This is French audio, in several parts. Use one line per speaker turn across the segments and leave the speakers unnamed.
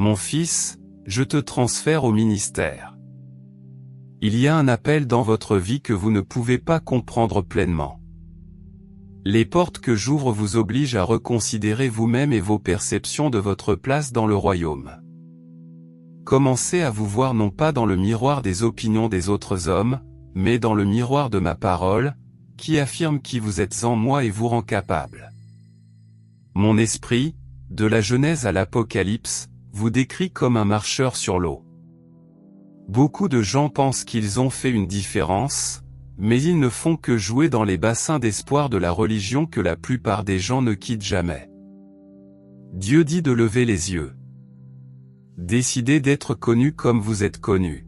Mon fils, je te transfère au ministère. Il y a un appel dans votre vie que vous ne pouvez pas comprendre pleinement. Les portes que j'ouvre vous obligent à reconsidérer vous-même et vos perceptions de votre place dans le royaume. Commencez à vous voir non pas dans le miroir des opinions des autres hommes, mais dans le miroir de ma parole, qui affirme qui vous êtes en moi et vous rend capable. Mon esprit, de la Genèse à l'Apocalypse, vous décrit comme un marcheur sur l'eau. Beaucoup de gens pensent qu'ils ont fait une différence, mais ils ne font que jouer dans les bassins d'espoir de la religion que la plupart des gens ne quittent jamais. Dieu dit de lever les yeux. Décidez d'être connu comme vous êtes connu.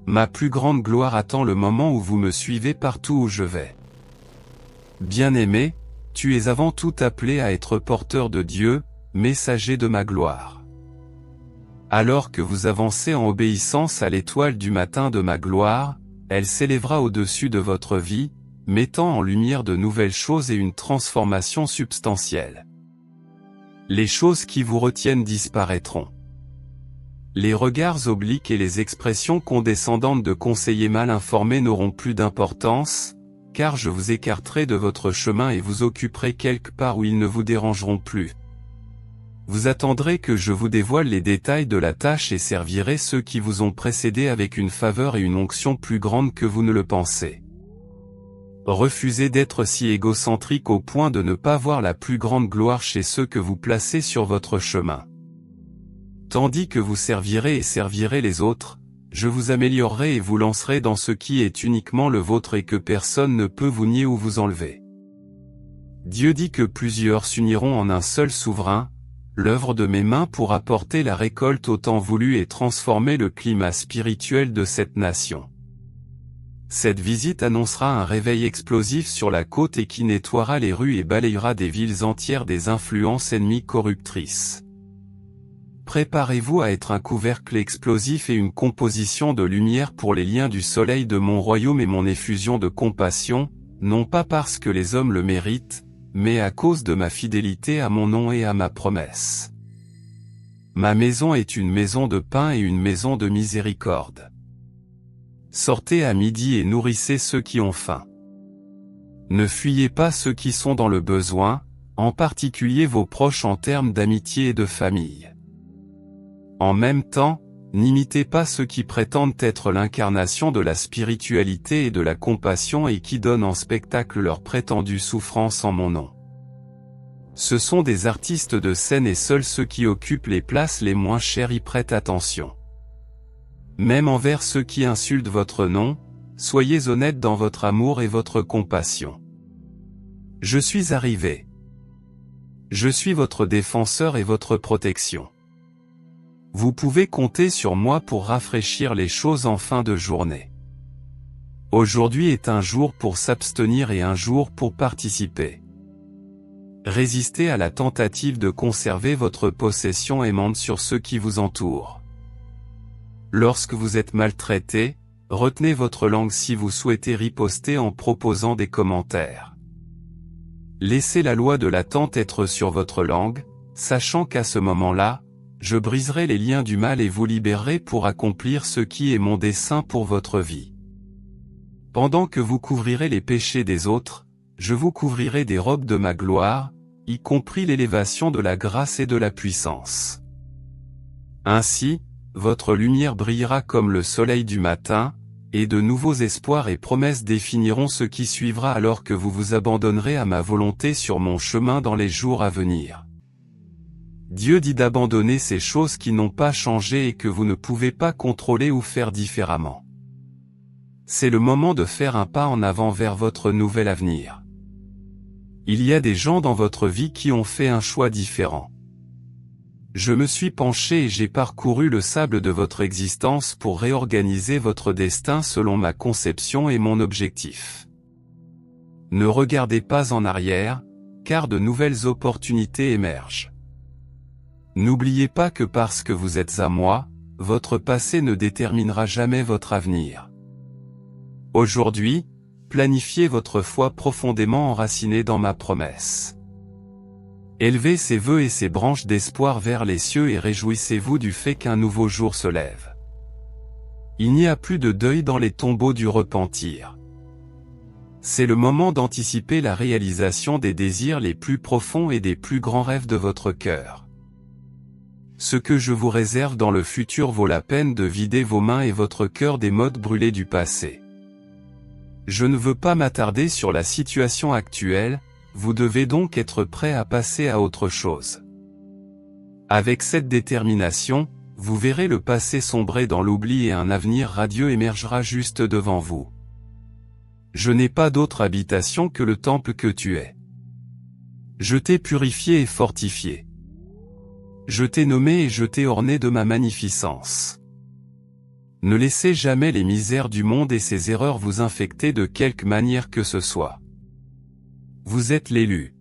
Ma plus grande gloire attend le moment où vous me suivez partout où je vais. Bien-aimé, tu es avant tout appelé à être porteur de Dieu, messager de ma gloire. Alors que vous avancez en obéissance à l'étoile du matin de ma gloire, elle s'élèvera au-dessus de votre vie, mettant en lumière de nouvelles choses et une transformation substantielle. Les choses qui vous retiennent disparaîtront. Les regards obliques et les expressions condescendantes de conseillers mal informés n'auront plus d'importance, car je vous écarterai de votre chemin et vous occuperai quelque part où ils ne vous dérangeront plus. Vous attendrez que je vous dévoile les détails de la tâche et servirez ceux qui vous ont précédé avec une faveur et une onction plus grande que vous ne le pensez. Refusez d'être si égocentrique au point de ne pas voir la plus grande gloire chez ceux que vous placez sur votre chemin. Tandis que vous servirez et servirez les autres, je vous améliorerai et vous lancerai dans ce qui est uniquement le vôtre et que personne ne peut vous nier ou vous enlever. Dieu dit que plusieurs s'uniront en un seul souverain, l'œuvre de mes mains pour apporter la récolte au temps voulu et transformer le climat spirituel de cette nation. Cette visite annoncera un réveil explosif sur la côte et qui nettoiera les rues et balayera des villes entières des influences ennemies corruptrices. Préparez-vous à être un couvercle explosif et une composition de lumière pour les liens du soleil de mon royaume et mon effusion de compassion, non pas parce que les hommes le méritent, mais à cause de ma fidélité à mon nom et à ma promesse. Ma maison est une maison de pain et une maison de miséricorde. Sortez à midi et nourrissez ceux qui ont faim. Ne fuyez pas ceux qui sont dans le besoin, en particulier vos proches en termes d'amitié et de famille. En même temps, n'imitez pas ceux qui prétendent être l'incarnation de la spiritualité et de la compassion et qui donnent en spectacle leur prétendue souffrance en mon nom. Ce sont des artistes de scène et seuls ceux qui occupent les places les moins chères y prêtent attention. Même envers ceux qui insultent votre nom, soyez honnêtes dans votre amour et votre compassion. Je suis arrivé. Je suis votre défenseur et votre protection. Vous pouvez compter sur moi pour rafraîchir les choses en fin de journée. Aujourd'hui est un jour pour s'abstenir et un jour pour participer. Résistez à la tentative de conserver votre possession aimante sur ceux qui vous entourent. Lorsque vous êtes maltraité, retenez votre langue si vous souhaitez riposter en proposant des commentaires. Laissez la loi de l'attente être sur votre langue, sachant qu'à ce moment-là, je briserai les liens du mal et vous libérerai pour accomplir ce qui est mon dessein pour votre vie. Pendant que vous couvrirez les péchés des autres, je vous couvrirai des robes de ma gloire, y compris l'élévation de la grâce et de la puissance. Ainsi, votre lumière brillera comme le soleil du matin, et de nouveaux espoirs et promesses définiront ce qui suivra alors que vous vous abandonnerez à ma volonté sur mon chemin dans les jours à venir. Dieu dit d'abandonner ces choses qui n'ont pas changé et que vous ne pouvez pas contrôler ou faire différemment. C'est le moment de faire un pas en avant vers votre nouvel avenir. Il y a des gens dans votre vie qui ont fait un choix différent. Je me suis penché et j'ai parcouru le sable de votre existence pour réorganiser votre destin selon ma conception et mon objectif. Ne regardez pas en arrière, car de nouvelles opportunités émergent. N'oubliez pas que parce que vous êtes à moi, votre passé ne déterminera jamais votre avenir. Aujourd'hui, planifiez votre foi profondément enracinée dans ma promesse. Élevez ses vœux et ses branches d'espoir vers les cieux et réjouissez-vous du fait qu'un nouveau jour se lève. Il n'y a plus de deuil dans les tombeaux du repentir. C'est le moment d'anticiper la réalisation des désirs les plus profonds et des plus grands rêves de votre cœur. Ce que je vous réserve dans le futur vaut la peine de vider vos mains et votre cœur des modes brûlés du passé. Je ne veux pas m'attarder sur la situation actuelle, vous devez donc être prêt à passer à autre chose. Avec cette détermination, vous verrez le passé sombrer dans l'oubli et un avenir radieux émergera juste devant vous. Je n'ai pas d'autre habitation que le temple que tu es. Je t'ai purifié et fortifié. Je t'ai nommé et je t'ai orné de ma magnificence. Ne laissez jamais les misères du monde et ses erreurs vous infecter de quelque manière que ce soit. Vous êtes l'élu.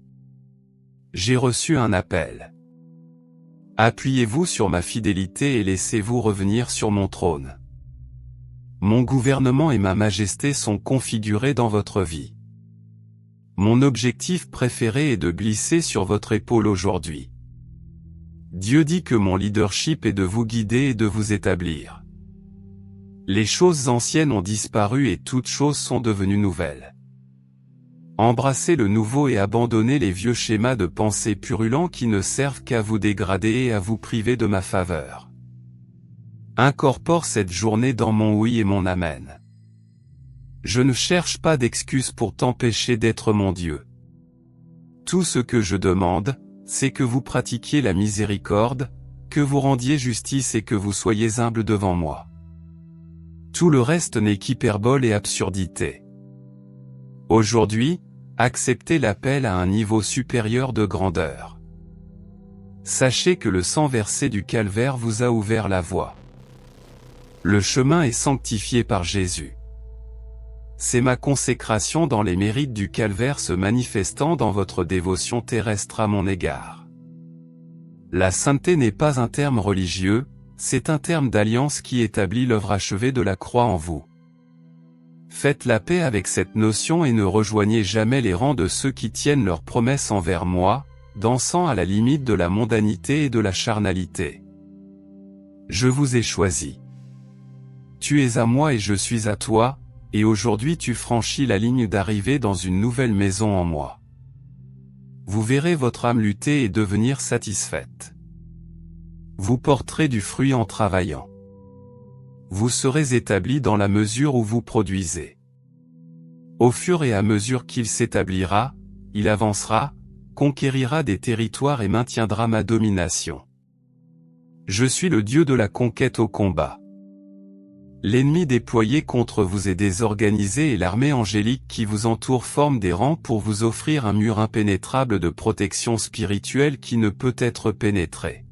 J'ai reçu un appel. Appuyez-vous sur ma fidélité et laissez-vous revenir sur mon trône. Mon gouvernement et ma majesté sont configurés dans votre vie. Mon objectif préféré est de glisser sur votre épaule aujourd'hui. Dieu dit que mon leadership est de vous guider et de vous établir. Les choses anciennes ont disparu et toutes choses sont devenues nouvelles. Embrassez le nouveau et abandonnez les vieux schémas de pensée purulents qui ne servent qu'à vous dégrader et à vous priver de ma faveur. Incorpore cette journée dans mon oui et mon amen. Je ne cherche pas d'excuses pour t'empêcher d'être mon Dieu. Tout ce que je demande, c'est que vous pratiquiez la miséricorde, que vous rendiez justice et que vous soyez humble devant moi. Tout le reste n'est qu'hyperbole et absurdité. Aujourd'hui, acceptez l'appel à un niveau supérieur de grandeur. Sachez que le sang versé du calvaire vous a ouvert la voie. Le chemin est sanctifié par Jésus. C'est ma consécration dans les mérites du calvaire se manifestant dans votre dévotion terrestre à mon égard. La sainteté n'est pas un terme religieux, c'est un terme d'alliance qui établit l'œuvre achevée de la croix en vous. Faites la paix avec cette notion et ne rejoignez jamais les rangs de ceux qui tiennent leurs promesses envers moi, dansant à la limite de la mondanité et de la charnalité. Je vous ai choisi. Tu es à moi et je suis à toi, et aujourd'hui tu franchis la ligne d'arrivée dans une nouvelle maison en moi. Vous verrez votre âme lutter et devenir satisfaite. Vous porterez du fruit en travaillant. Vous serez établi dans la mesure où vous produisez. Au fur et à mesure qu'il s'établira, il avancera, conquérira des territoires et maintiendra ma domination. Je suis le Dieu de la conquête au combat. L'ennemi déployé contre vous est désorganisé et l'armée angélique qui vous entoure forme des rangs pour vous offrir un mur impénétrable de protection spirituelle qui ne peut être pénétré.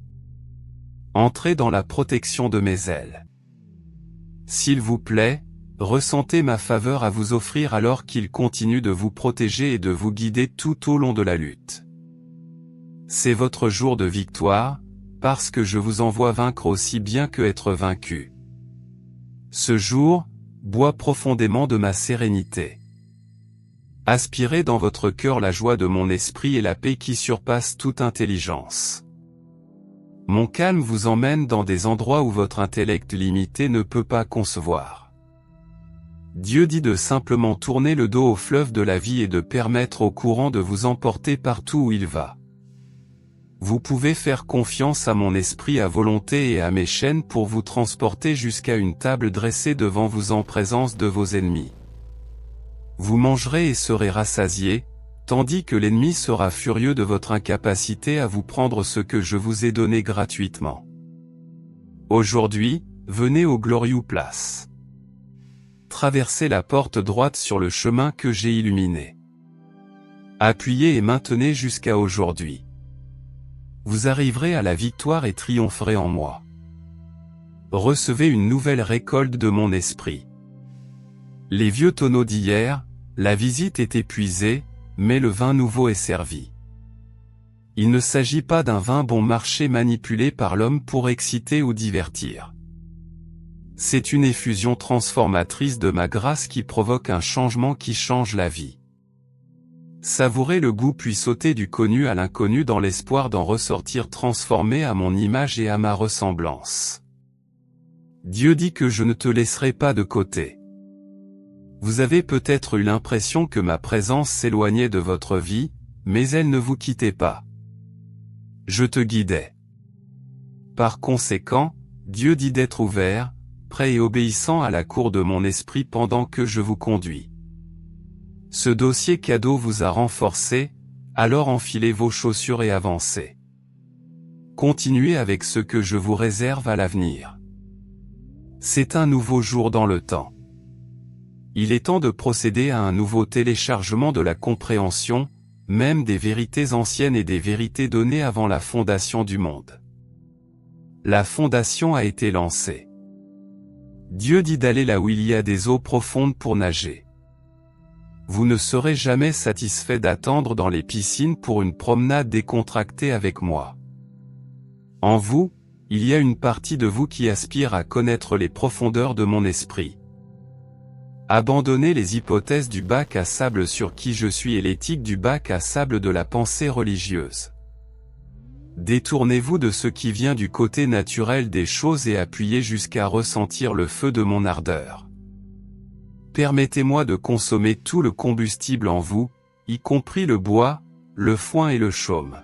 Entrez dans la protection de mes ailes. S'il vous plaît, ressentez ma faveur à vous offrir alors qu'il continue de vous protéger et de vous guider tout au long de la lutte. C'est votre jour de victoire, parce que je vous envoie vaincre aussi bien que être vaincu. Ce jour, bois profondément de ma sérénité. Aspirez dans votre cœur la joie de mon esprit et la paix qui surpasse toute intelligence. Mon calme vous emmène dans des endroits où votre intellect limité ne peut pas concevoir. Dieu dit de simplement tourner le dos au fleuve de la vie et de permettre au courant de vous emporter partout où il va. Vous pouvez faire confiance à mon esprit à volonté et à mes chaînes pour vous transporter jusqu'à une table dressée devant vous en présence de vos ennemis. Vous mangerez et serez rassasiés, tandis que l'ennemi sera furieux de votre incapacité à vous prendre ce que je vous ai donné gratuitement. Aujourd'hui, venez au Glorious Place. Traversez la porte droite sur le chemin que j'ai illuminé. Appuyez et maintenez jusqu'à aujourd'hui. Vous arriverez à la victoire et triompherez en moi. Recevez une nouvelle récolte de mon esprit. Les vieux tonneaux d'hier, la visite est épuisée, mais le vin nouveau est servi. Il ne s'agit pas d'un vin bon marché manipulé par l'homme pour exciter ou divertir. C'est une effusion transformatrice de ma grâce qui provoque un changement qui change la vie. Savourez le goût puis sautez du connu à l'inconnu dans l'espoir d'en ressortir transformé à mon image et à ma ressemblance. Dieu dit que je ne te laisserai pas de côté. Vous avez peut-être eu l'impression que ma présence s'éloignait de votre vie, mais elle ne vous quittait pas. Je te guidais. Par conséquent, Dieu dit d'être ouvert, prêt et obéissant à la cour de mon esprit pendant que je vous conduis. Ce dossier cadeau vous a renforcé, alors enfilez vos chaussures et avancez. Continuez avec ce que je vous réserve à l'avenir. C'est un nouveau jour dans le temps. Il est temps de procéder à un nouveau téléchargement de la compréhension, même des vérités anciennes et des vérités données avant la fondation du monde. La fondation a été lancée. Dieu dit d'aller là où il y a des eaux profondes pour nager. Vous ne serez jamais satisfait d'attendre dans les piscines pour une promenade décontractée avec moi. En vous, il y a une partie de vous qui aspire à connaître les profondeurs de mon esprit. Abandonnez les hypothèses du bac à sable sur qui je suis et l'éthique du bac à sable de la pensée religieuse. Détournez-vous de ce qui vient du côté naturel des choses et appuyez jusqu'à ressentir le feu de mon ardeur. Permettez-moi de consommer tout le combustible en vous, y compris le bois, le foin et le chaume.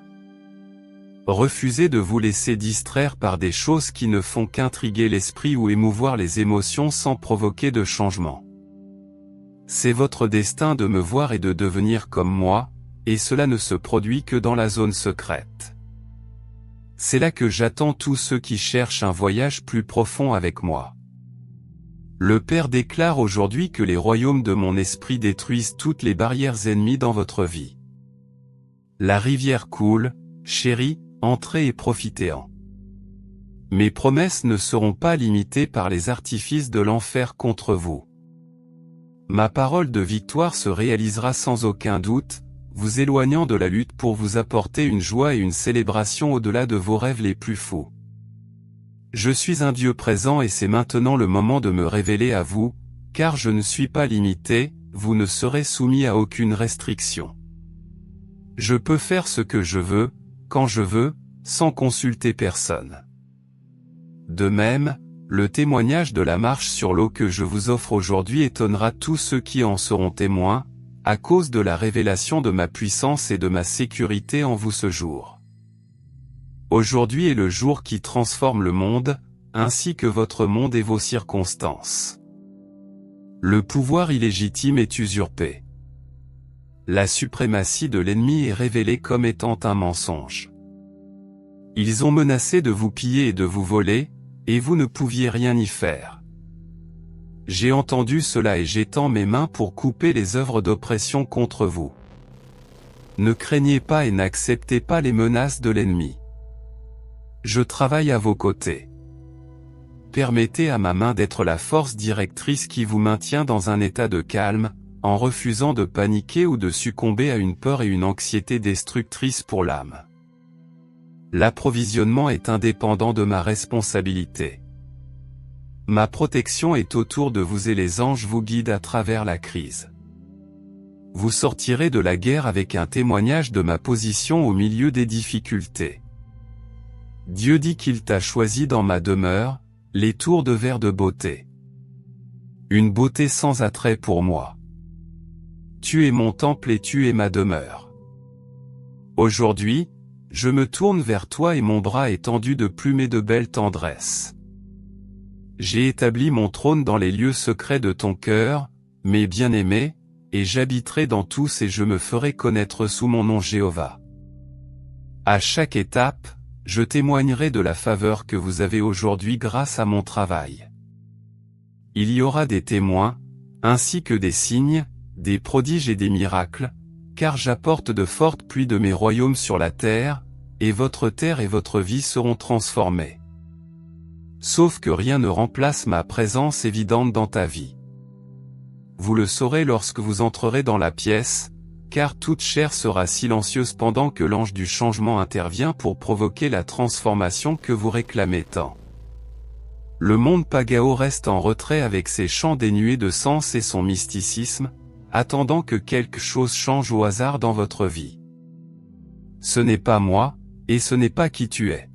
Refusez de vous laisser distraire par des choses qui ne font qu'intriguer l'esprit ou émouvoir les émotions sans provoquer de changement. C'est votre destin de me voir et de devenir comme moi, et cela ne se produit que dans la zone secrète. C'est là que j'attends tous ceux qui cherchent un voyage plus profond avec moi. Le Père déclare aujourd'hui que les royaumes de mon esprit détruisent toutes les barrières ennemies dans votre vie. La rivière coule, chérie, entrez et profitez-en. Mes promesses ne seront pas limitées par les artifices de l'enfer contre vous. Ma parole de victoire se réalisera sans aucun doute, vous éloignant de la lutte pour vous apporter une joie et une célébration au-delà de vos rêves les plus fous. Je suis un Dieu présent et c'est maintenant le moment de me révéler à vous, car je ne suis pas limité, vous ne serez soumis à aucune restriction. Je peux faire ce que je veux, quand je veux, sans consulter personne. De même, le témoignage de la marche sur l'eau que je vous offre aujourd'hui étonnera tous ceux qui en seront témoins, à cause de la révélation de ma puissance et de ma sécurité en vous ce jour. Aujourd'hui est le jour qui transforme le monde, ainsi que votre monde et vos circonstances. Le pouvoir illégitime est usurpé. La suprématie de l'ennemi est révélée comme étant un mensonge. Ils ont menacé de vous piller et de vous voler, et vous ne pouviez rien y faire. J'ai entendu cela et j'étends mes mains pour couper les œuvres d'oppression contre vous. Ne craignez pas et n'acceptez pas les menaces de l'ennemi. Je travaille à vos côtés. Permettez à ma main d'être la force directrice qui vous maintient dans un état de calme, en refusant de paniquer ou de succomber à une peur et une anxiété destructrice pour l'âme. L'approvisionnement est indépendant de ma responsabilité. Ma protection est autour de vous et les anges vous guident à travers la crise. Vous sortirez de la guerre avec un témoignage de ma position au milieu des difficultés. Dieu dit qu'il t'a choisi dans ma demeure, les tours de verre de beauté. Une beauté sans attrait pour moi. Tu es mon temple et tu es ma demeure. Aujourd'hui, je me tourne vers toi et mon bras est tendu de plumes et de belle tendresse. J'ai établi mon trône dans les lieux secrets de ton cœur, mes bien-aimés, et j'habiterai dans tous et je me ferai connaître sous mon nom Jéhovah. À chaque étape, je témoignerai de la faveur que vous avez aujourd'hui grâce à mon travail. Il y aura des témoins, ainsi que des signes, des prodiges et des miracles, car j'apporte de fortes pluies de mes royaumes sur la terre, et votre terre et votre vie seront transformées. Sauf que rien ne remplace ma présence évidente dans ta vie. Vous le saurez lorsque vous entrerez dans la pièce, car toute chair sera silencieuse pendant que l'ange du changement intervient pour provoquer la transformation que vous réclamez tant. Le monde pagao reste en retrait avec ses chants dénués de sens et son mysticisme, attendant que quelque chose change au hasard dans votre vie. Ce n'est pas moi, et ce n'est pas qui tu es.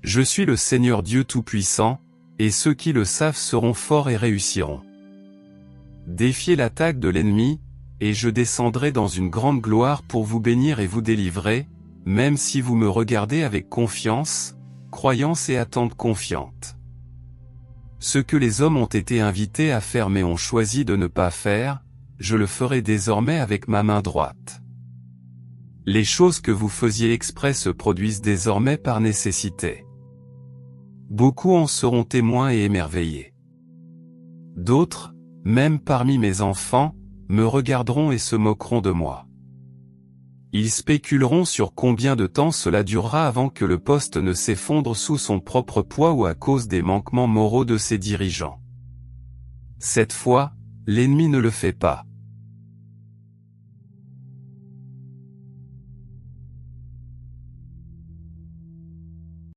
Je suis le Seigneur Dieu Tout-Puissant, et ceux qui le savent seront forts et réussiront. Défiez l'attaque de l'ennemi, et je descendrai dans une grande gloire pour vous bénir et vous délivrer, même si vous me regardez avec confiance, croyance et attente confiante. Ce que les hommes ont été invités à faire mais ont choisi de ne pas faire, je le ferai désormais avec ma main droite. Les choses que vous faisiez exprès se produisent désormais par nécessité. Beaucoup en seront témoins et émerveillés. D'autres, même parmi mes enfants, me regarderont et se moqueront de moi. Ils spéculeront sur combien de temps cela durera avant que le poste ne s'effondre sous son propre poids ou à cause des manquements moraux de ses dirigeants. Cette fois, l'ennemi ne le fait pas.